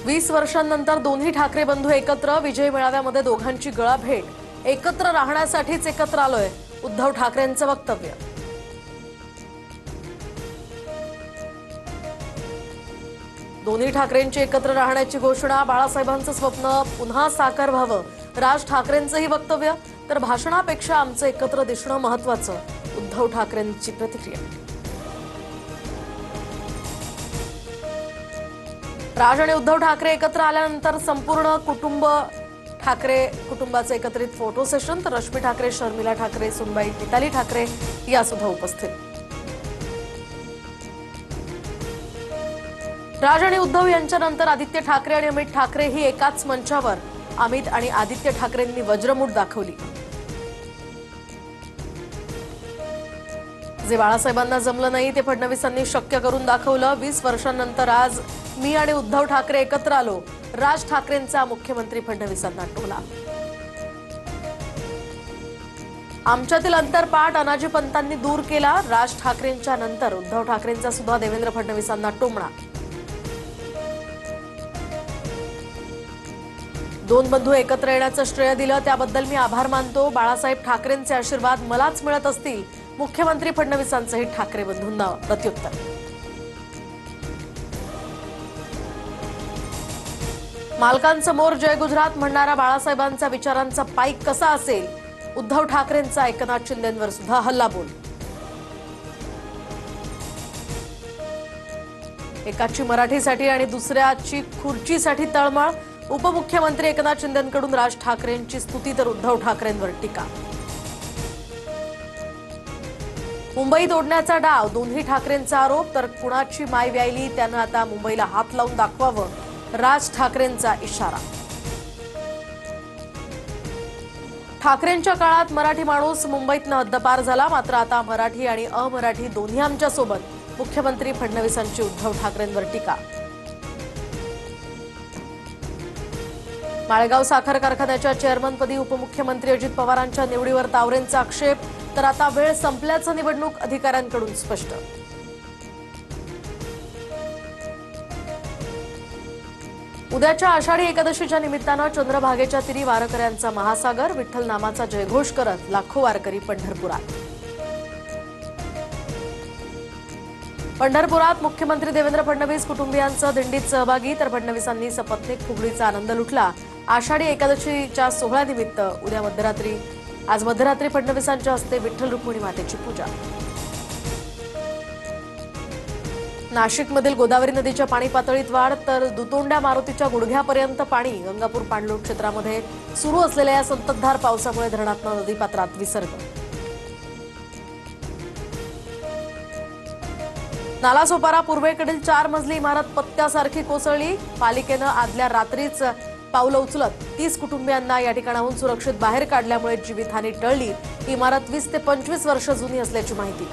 20 वर्षांनंतर दोन्ही ठाकरे बंधू एकत्र विजय मेळाव्यामध्ये दोघांची गळाभेट। एकत्र राहण्यासाठीच एकत्र आलोय, उद्धव ठाकरेंचं वक्तव्य। दोन्ही ठाकरेंची एकत्र राहण्याची घोषणा, बाळासाहेबांचं स्वप्न पुन्हा साकार व्हावं, राज ठाकरेंचंही वक्तव्य। तर भाषणापेक्षा आमचं एकत्र दिसणं महत्त्वाचं, उद्धव ठाकरेंची प्रतिक्रिया। राज आणि उद्धव ठाकरे एकत्र आल्यानंतर संपूर्ण ठाकरे कुटुंबाचं एकत्रित फोटो सेशन। तर रश्मी ठाकरे, शर्मिला ठाकरे, सुनबाई मिताली ठाकरे या सुद्धा उपस्थित। राज आणि उद्धव यांच्यानंतर आदित्य ठाकरे आणि अमित ठाकरे ही एकाच मंचावर। अमित आणि आदित्य ठाकरेंनी वज्रमूठ दाखवली। जे बाळासाहेबांना जमलं नाही ते फडणवीसांनी शक्य करून दाखवलं। 20 वर्षांनंतर आज मी आणि उद्धव ठाकरे एकत्र आलो, राज ठाकरेंचा मुख्यमंत्री फडणवीसांना टोला। आमच्यातील अंतरपाठ अनाजी पंतांनी दूर केला, राज ठाकरेंच्या नंतर उद्धव ठाकरेंचा सुद्धा देवेंद्र फडणवीसांना टोमणा। दोन बंधू एकत्र येण्याचं श्रेय दिलं त्याबद्दल मी आभार मानतो। बाळासाहेब ठाकरेंचे आशीर्वाद मलाच मिळत असतील, मुख्यमंत्री फडणवीसांचंही ठाकरे बंधूंना प्रत्युत्तर। मालकांसमोर जय गुजरात म्हणणारा बाळासाहेबांचा विचारांचा पाईक कसा असेल, उद्धव ठाकरेंचा एकनाथ शिंदेंवर सुद्धा हल्लाबोल। एकाची मराठीसाठी आणि दुसऱ्याची खुर्चीसाठी तळमळ, उपमुख्यमंत्री एकनाथ शिंदेंकडून राज ठाकरेंची स्तुती तर उद्धव ठाकरेंवर टीका। मुंबई तोडण्याचा डाव, दोन्ही ठाकरेंचा आरोप। तर कुणाची माय व्यायली त्यानं आता मुंबईला हात लावून दाखवावं, राज ठाकरेंचा इशारा। ठाकरेंच्या काळात मराठी माणूस मुंबईतनं हद्दपार झाला, मात्र आता मराठी आणि अमराठी दोन्ही आमच्या सोबत, मुख्यमंत्री फडणवीसांची उद्धव ठाकरेंवर टीका। माळेगाव साखर कारखान्याच्या चेअरमनपदी उपमुख्यमंत्री अजित पवारांच्या निवडीवर तावरेंचा आक्षेप। तर आता वेळ संपल्याचं निवडणूक अधिकाऱ्यांकडून स्पष्ट। उद्याच्या आषाढी एकादशीच्या निमित्तानं चंद्रभागेच्या तीरी वारकऱ्यांचा महासागर, विठ्ठल नामाचा जयघोष करत लाखो वारकरी पंढरपुरात। पंढरपुरात मुख्यमंत्री देवेंद्र फडणवीस कुटुंबियांचं दिंडीत सहभागी। तर फडणवीसांनी सपत्नीक फुगडीचा आनंद लुटला। आषाढी एकादशीच्या सोहळ्यानिमित्त आज मध्यरात्री फडणवीसांच्या हस्ते विठ्ठल रुक्मिणी मातेची पूजा। नाशिकमधील गोदावरी नदीच्या पाणी पातळीत वाढ, तर दुतोंड्या मारुतीच्या गुडघ्यापर्यंत पाणी। गंगापूर पाणलोट क्षेत्रामध्ये सुरू असलेल्या या संततधार पावसामुळे धरणातनं नदीपात्रात विसर्ग। नालासोपारा पूर्वेकडील 4 मजली इमारत पत्त्यासारखी कोसळली। पालिकेनं आदल्या रात्रीच पावलं उचलत 30 कुटुंबियांना या ठिकाणाहून सुरक्षित बाहेर काढल्यामुळे जीवितहानी टळली। इमारत 20 ते 25 वर्ष जुनी असल्याची माहिती।